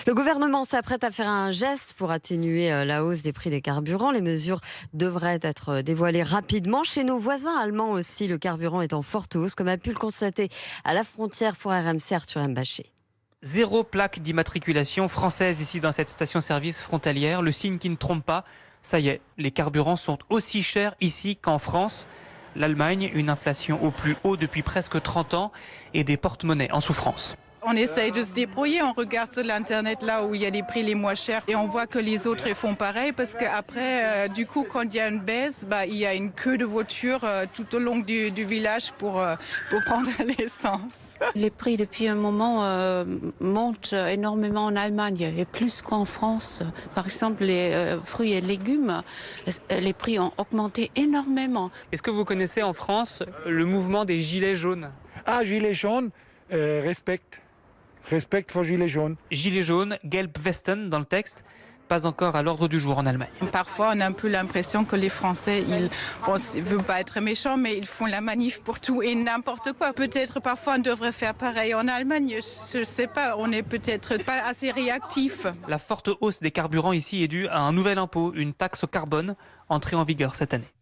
Le gouvernement s'apprête à faire un geste pour atténuer la hausse des prix des carburants. Les mesures devraient être dévoilées rapidement. Chez nos voisins allemands aussi, le carburant est en forte hausse, comme a pu le constater à la frontière pour RMC Arthur Mbaché. Zéro plaque d'immatriculation française ici dans cette station-service frontalière. Le signe qui ne trompe pas. Ça y est, les carburants sont aussi chers ici qu'en France. L'Allemagne, une inflation au plus haut depuis presque 30 ans et des porte-monnaies en souffrance. On essaye de se débrouiller, on regarde sur l'internet là où il y a les prix les moins chers et on voit que les autres font pareil parce qu'après, du coup, quand il y a une baisse, il y a une queue de voitures tout au long du village pour prendre l'essence. Les prix depuis un moment montent énormément en Allemagne et plus qu'en France. Par exemple, les fruits et légumes, les prix ont augmenté énormément. Est-ce que vous connaissez en France le mouvement des gilets jaunes ? Ah, gilets jaunes, respect pour gilets jaunes. Gilets jaunes, Gelbwesten dans le texte, pas encore à l'ordre du jour en Allemagne. Parfois, on a un peu l'impression que les Français, je ne veux pas être méchant, mais ils font la manif pour tout et n'importe quoi. Peut-être parfois on devrait faire pareil en Allemagne, je ne sais pas, on n'est peut-être pas assez réactifs. La forte hausse des carburants ici est due à un nouvel impôt, une taxe au carbone, entrée en vigueur cette année.